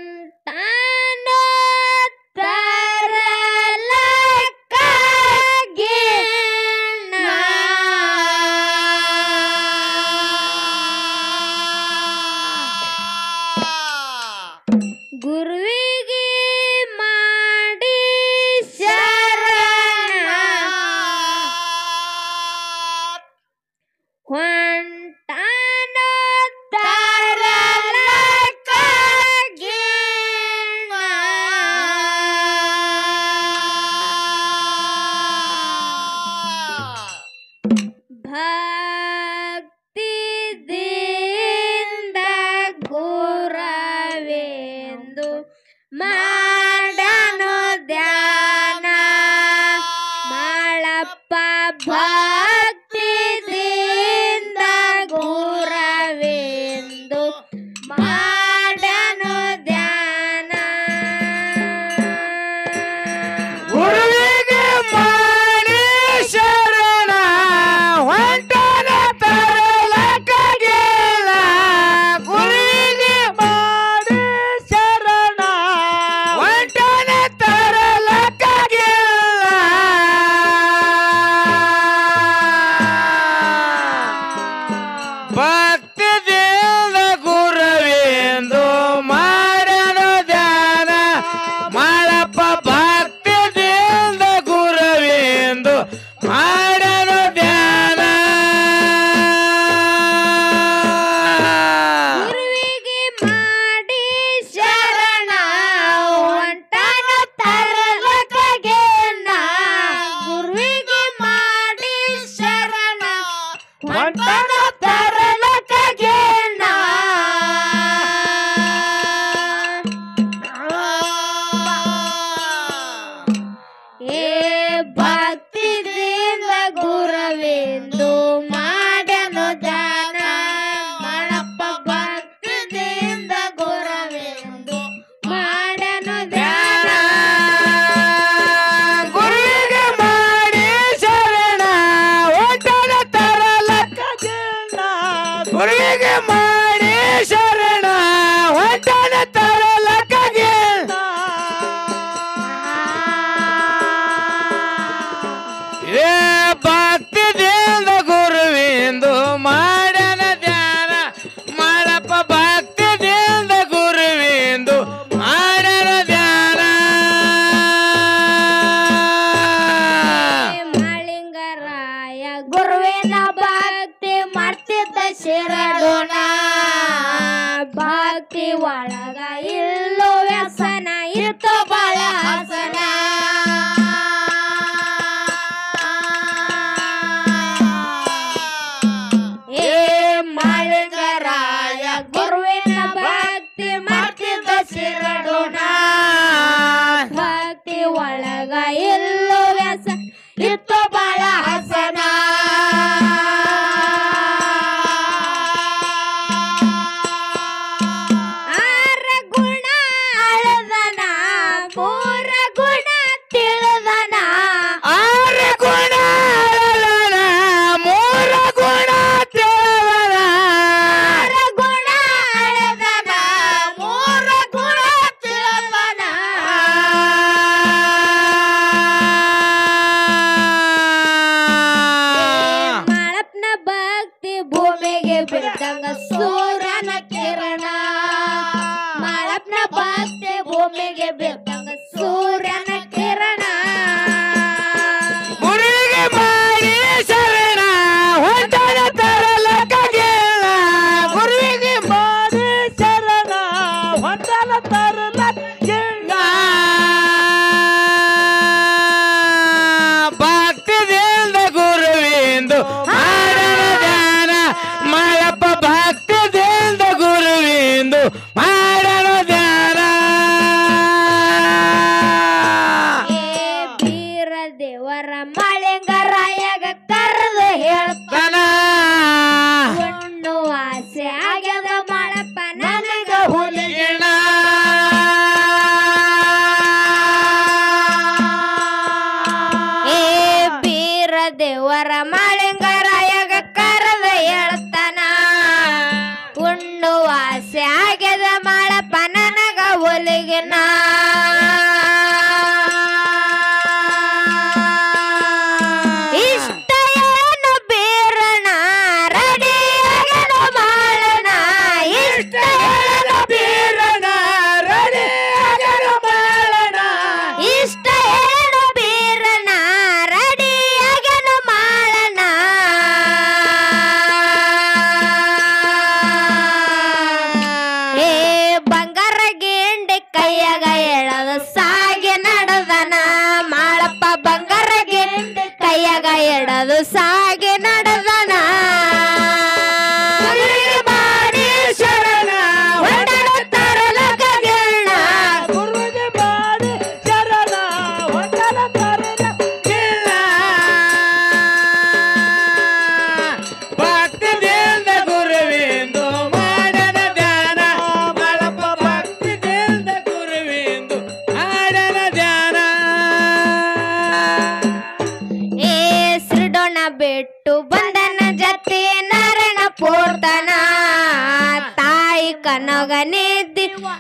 ಹೊಂಟಾನೋ ತರಲಕ್ಕಾಗಿ ಗುರುವಿಗೆ ಮಾಡಿ ಶರಣ ಹೊಂಟಾನೋ ತರಲಕ್ಕಾಗಿ ಭಕ್ತಿದಿಂದ ಗುರವೆಂದು ಮಾಡನು ಧ್ಯಾನ ಮಾಡಪ್ಪ ಭಕ್ತಿದಿಂದ ಗುರವೆಂದು ಮಾಡನು ಧ್ಯಾನ ಗುರುವಿಗೆ ಮಾಡಿ ಶರಣ ಹೊಂಟನ ತರಲಕ್ಕಾಗಿಲ್ಲ ಗುರುವಿಗೆ ಮಾಡಿ ಶರಣ ಹೊಂಟನ ತರಲಕ್ಕಾಗಿಲ್ಲ ಭಕ್ತಿದಿಂದ ಗುರುವೆಂದು ಮಾಡನು ಧ್ಯಾನ ಮಾಡಪ್ಪ ಭಕ್ತಿದಿಂದ ಗುರುವೆಂದು ಮಾಡನು ಧ್ಯಾನ ಗುರುವಿಗೆ ಮಾಡಿ ಶರಣ ಹೊಂಟಾನ ತರಲಕ್ಕಾಗಿಲ್ಲ ಗುರುವಿಗೆ ಮಾಡಿ ಶರಣ ಹೊಂಟಾನ ತರಲಕ್ಕಾಗಿಲ್ಲ ಏ ಭಕ್ತಿದಿಂದ ಗುರವೆಂದು ಮಾಡನು ದಾನ ಮಾಡಪ್ಪ ಭಕ್ತಿದಿಂದ ಗುರವೆಂದು ಮಾಡನು ದಾನ ಗುರುವಿಗೆ ಮಾಡಿ ಶರಣ ಹೊಂಟನ ತರಲಕ್ಕಾಗಿಲ್ಲ ಗುರುವಿಗೆ ಮಾಡಿ ಶರಣ ಹೊಂಟನ ತರಲಕ್ಕಾಗಿಲ್ಲ ಏ ಭಕ್ತಿದಿಂದ ಗುರುವಿಂದು ಮಾಡನ ಧ್ಯಾನ ಮಾಡಪ್ಪ ಭಕ್ತಿದಿಂದ ಗುರುವಿಂದು ಮಾಡನ ಧ್ಯಾನ ಮಾಳಿಂಗರಾಯ ಗುರುವಿನ ಭಕ್ತಿ ಮಾಡ್ತಿದ್ದ ಶಿರಡೋಣ ಭಕ್ತಿ ಒಳಗ ಇಲ್ಲೋ ವ್ಯಸನ ಇತ್ತು ಬಾಳ ಹಸನ ಏ ಮಾಳಿಂಗರಾಯ ಗುರುವಿನ ಭಕ್ತಿ ಮಾಡ್ತಿದ್ದ ಶಿರಡೋಣ ಭಕ್ತಿ ಒಳಗ ಇಲ್ಲೋ ವ್ಯಸನ ಇತ್ತು ಬಾಳ ಹಸನ ಆರ ಗುಣ ಅಳದನ ಮೂರ ಗುಣ ತಿಳಿದನ ಆರು ಗುಣ ಅಳಲನ ಮೂರ ಗುಣ ತಿಳಿದನ ಆರ ಗುಣ ಅಳದನ ಮೂರ ಗುಣ ತಿಳಿದನ ಮಾಳಪ್ಪನ ಭಕ್ತಿ ಭೂಮಿಗೆ ಬಿದ್ದಂಗ ಸೂರ್ಯನ ಕಿರಣ ಮಾಳಪ್ಪನ ಭಕ್ತಿ ಭೂಮಿಗೆ ಬಿದ್ದಂಗ ಸೂರ್ಯನ ಕಿರಣ ಗುರುವಿಗೆ ಮಾಡಿ ಶರಣ ಹೊಂಟನ ತರಲಕ್ಕಾಗಿಲ್ಲ ಗುರುವಿಗೆ ಮಾಡಿ ಶರಣ ಹೊಂಟನ ತರಲಕ್ಕಾಗಿಲ್ಲ ಭಕ್ತಿದಿಂದ ಗುರುವಿಂದು ಮಾಡನ ಧ್ಯಾನ ಮಾಡಪ್ಪ ಭಕ್ತಿದಿಂದ ಗುರುವಿಂದು ಮಾಡನ ಧ್ಯಾನ ಏ ಬೀರ ದೇವರ ಮಾಳಿಂಗರಾಯಗ ಕರೆದು ಹೇಳ್ತಾನ ತನ ಉಣ್ಣು ಆಸೆ ಆಗ್ಯದ ಮಾಳಪ್ಪ ನನಗ ಹುಲಿಗಿಣ ಏ ಬೀರ ದೇವರ ಮಾಳಿಂಗರಾಯಗ ಕರೆದು ಹೇಳ್ತಾನ ಉಣ್ಣು ಆಸೆ ಆಗ್ಯದ ಮಾಳಪ್ಪ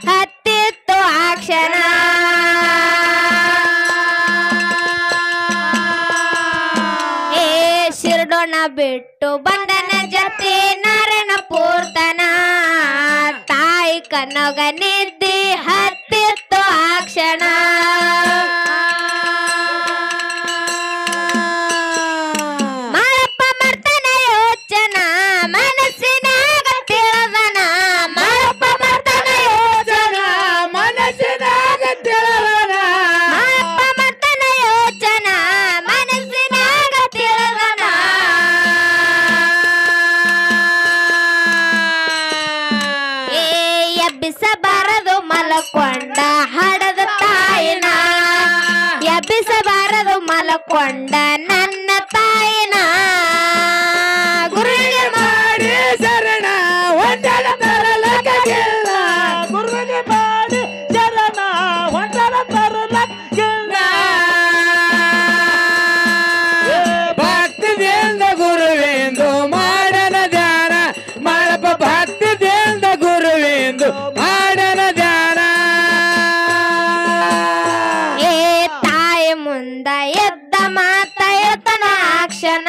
ಹತ್ತಿತ್ತು ಆ ಕ್ಷಣ ಏ ಶಿರ್ಡೋಣ ಬಿಟ್ಟು ಬಂದನ ಜತೆ ನಾರಾಯಣ ಪೂರ್ತನ ತಾಯಿ ಕನಗ ನಿದ್ದಿ ಹತ್ತಿತ್ತು ಆ ಕ್ಷಣ ಎಬ್ಬಿಸಬಾರದು ಮಲಕೊಂಡ ಹಡದ ತಾಯಿನ ಎಬ್ಬಿಸಬಾರದು ಮಲಕೊಂಡ ನನ್ನ ತಾಯಿನ ಗುರುವಿಗೆ ಮಾಡಿ ಶರಣ ಹೊಂಟನ ತರಲಕ್ಕಿಲ್ಲ ಗುರುವಿಗೆ ಮಾಡಿ ಶರಣ ಹೊಂಟನ ತರಲಕ್ಕಿಲ್ಲ ಭಕ್ತಿದಿಂದ ಗುರುವೆಂದು ಮಾಡನ ಧ್ಯಾನ ಮಾಡಪ ಭಕ್ತಿದಿಂದ ಗುರುವೆಂದು ಮಾಡನ ಧ್ಯಾನ ಏ ತಾಯಿ ಮುಂದ ಎದ್ದ ಮಾತ ಎತ್ತನ ಕ್ಷಣ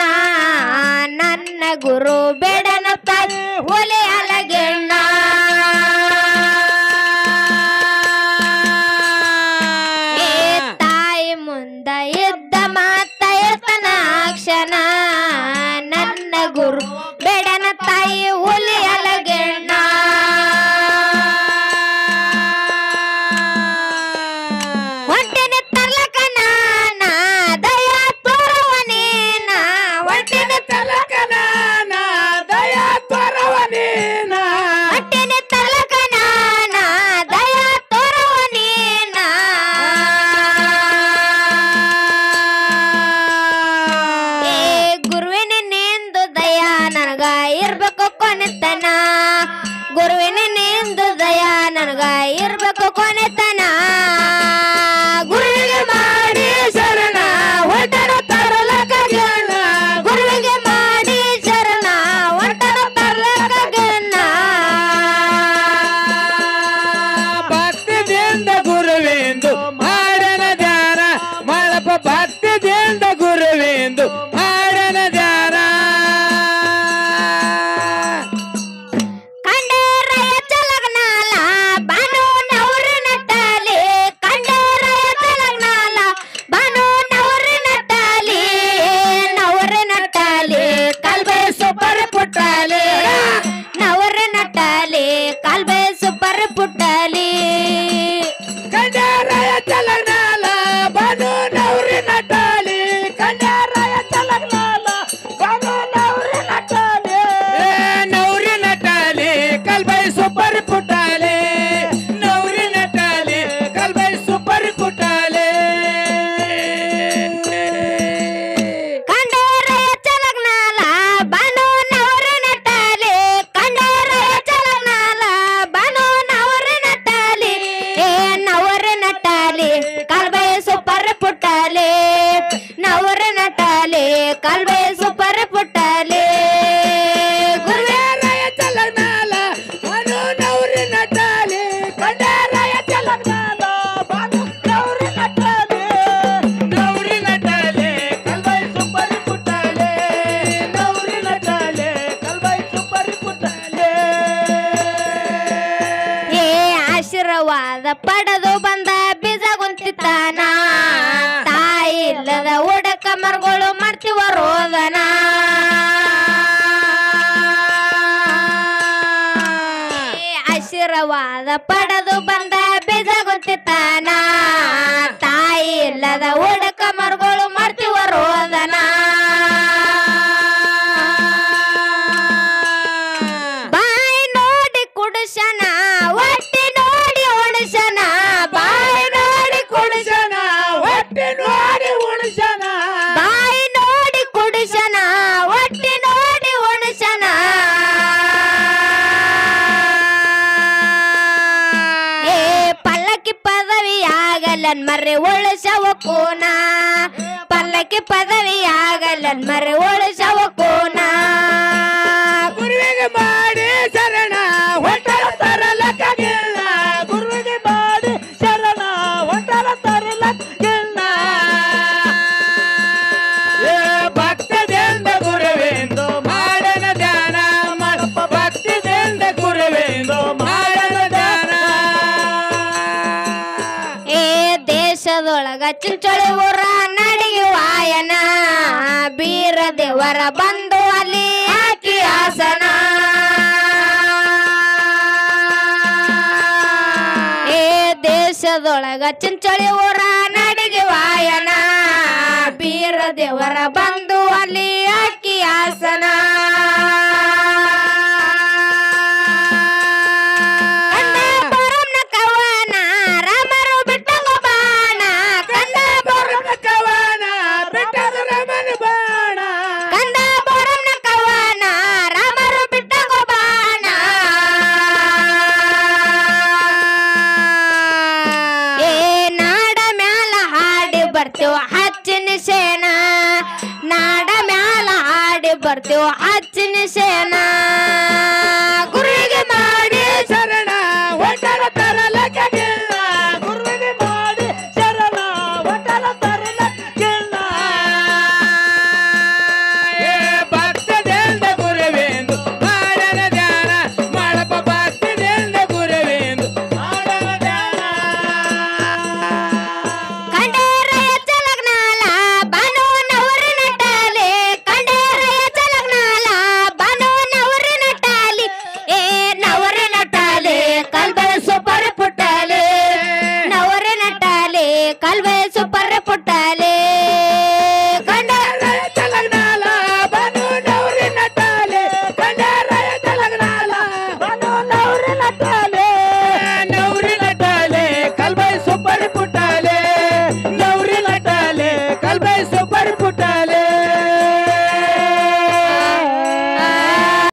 ನನ್ನ ಗುರು ಬೇಡನ ತಾಯಿ ಒಲೆ ಅಲಗೆಣ್ಣ ಏ ತಾಯಿ ಮುಂದ ಎದ್ದ ಮಾತ ಎತ್ತನ ಕ್ಷಣ ನನ್ನ ಗುರು ಬೇಡನ ತಾಯಿ ಒಲೆ ಅಲಗೆಣ್ಣ ಹೊಂಟೆನೆ ತರ್ಲಕ ನಾನ ದಯಾ ತೋರವನೇನ ಹೊಂಟೆನೆ ತರ್ಲಕ ನಾನ ದಯಾ ತೋರವನೇನ ಹೊಂಟೆನೆ ತರ್ಲಕ ನಾನ ದಯಾ ತೋರವನೇನ ಏ ಗುರುವಿನ ನೇಂದು ದಯಾ ನನಗ ಇರ್ಬೇಕು ಕೊನೆತನ ಗುರುವಿನ ನೇಂದು ದಯಾ ನನಗ ಇರ್ಬೇಕು ಕೊನೆತನ ಗುರುವಿಗೆ ಮಾಡಿ ಶರಣ ಹೊಂಟನ ತರಲಕ್ಕಿಲ್ಲ ಗುರುವಿಗೆ ಮಾಡಿ ಶರಣ ಹೊಂಟನ ತರ್ಲಕ್ಕಾಗಣ್ಣ ಭಕ್ತಿದಿಂದ ಗುರುವೆಂದು ಮಾಡನ ಧ್ಯಾನ ಮಾಡಪ ಭಕ್ತಿದಿಂದ ಗುರುವೆಂದು ಮಾಡನ ಧ್ಯಾನ ಕಂಡೇರಯ ಚಲಗ್ನಾಲ ಬಾನು ನವರು ನಟಾಲಿ ಕಂಡೇರಯ ಚಲಗ್ನಾಲ ಬಾನು ನವರು ನಟಾಲಿ ನವರು ನಟಾಲಿ ಕಲ್ಬೆ ಸೂಪರ್ ಪುಟ್ಟಾಲಿ ನವರು ನಟಾಲಿ ಕಲ್ಬೆ ಸೂಪರ್ ಪುಟ್ಟಾಲಿ ಕಂಡಾರಯ ಚಲನಾಲ ಬನು ನವ್ರಿ ನಟಾಲಿ ಕಂಡಾರಯ ಚಲನಾಲ ಬನು ನವ್ರಿ ನಟಾಲಿ ನವ್ರಿ ನಟಾಲಿ ಕಲ್ಬೈ ಸೂಪರ್ ಪುಟಾಲಿ ನವ್ರಿ ನಟಾಲಿ ಕಲ್ಬೈ ಸೂಪರ್ ಪುಟಾಲಿ ಕಂಡೇರಯ ಚಲಗ್ನಾಲ ಬಾನು ನವರು ನಟಾಲಿ ಕಂಡೇರಯ ಚಲಗ್ನಾಲ ಬಾನು ನವರು ನಟಾಲಿ ಏ ನವರು ನಟಾಲಿ ಕಲ್ಬೆ ಸೂಪರ್ ಪುಟ್ಟಾಲಿ ನವರು ನಟಾಲಿ ಕಲ್ಬೆ ಸೂಪರ್ ಪುಟ್ಟಾಲಿ ಕಂಡಾರಯ ಚಲನಾಲ ಬನು ನವ್ರಿ ನಟಾಲಿ ಕಂಡಾರಯ ಚಲನಾಲ ಬನು ನವ್ರಿ ನಟಾಲಿ ನವ್ರಿ ನಟಾಲಿ ಕಲ್ಬೈ ಸೂಪರ್ ಪುಟಾಲಿ ನವ್ರಿ ನಟಾಲಿ ಕಲ್ಬೈ ಸೂಪರ್ ಪುಟಾಲಿ ಏ ಆಶೀರ್ವಾದ ಪಡೆದು ಬಂದ ಬೀಜ ಗುಂತಿತಾನ ತಾಯಿ ಇಲ್ಲದ ಉಡಕ ಮರಗಳು ಮಾಡ್ತೀವ ರೋದನ ಏ ಆಶೀರ್ವಾದ ಪಡೆದು ಬಂದ ಬೀಜ ಗುಂತಿತಾನ ತಾಯಿ ಇಲ್ಲದ ಉಡಕ ಮರಗಳು ಮಾಡ್ತೀವ ರೋದನ ಬಾಯಿ ನೋಡಿ ಕುಡಿಸನ ಹೊಟ್ಟೆ ನೋಡಿ ಉಣಿಸನ ಬಾಯಿ ನೋಡಿ ಕುಡಿಸನ ಹೊಟ್ಟೆ ನೋಡಿ ಉಣಿಸನ ಬಾಯಿ ನೋಡಿ ಕುಡಿಸನ ಹೊಟ್ಟೆ ನೋಡಿ ಉಣಿಸನ ಏ ಪಲ್ಲಕ್ಕಿ ಪದವಿ ಆಗಲ್ಲನ್ ಮರ್ರೆ ಉಳಿಸವ ಕೋನ ಪಲ್ಲಕ್ಕಿ ಪದವಿ ಆಗಲ್ಲನ್ ಮರ್ರೆ ಉಳಿಸವ ಕೋನ ಗುರುವಿಗೆ ಮಾಡಿ ಶರಣ ಹೊಟ್ಟೆ ತರಲಕ್ಕಿಲ್ಲ ದೇಶದೊಳಗ ಚಿಂಚೋಳಿ ಊರ ನಡಿಗೆ ವಾಯನ ಬೀರ ದೇವರ ಬಂದು ಅಲ್ಲಿ ಹಾಕಿ ಆಸನ ಏ ದೇಶದೊಳಗ ಚಿಂಚೋಳಿ ಊರ ನಡಿಗೆ ವಾಯನ ಬೀರ ದೇವರ ಬಂದು ಅಲ್ಲಿ ಹಾಕಿ ಆಸನ ಬರ್ತೇವ ಹಚ್ಚಿನ ಸೇನಾ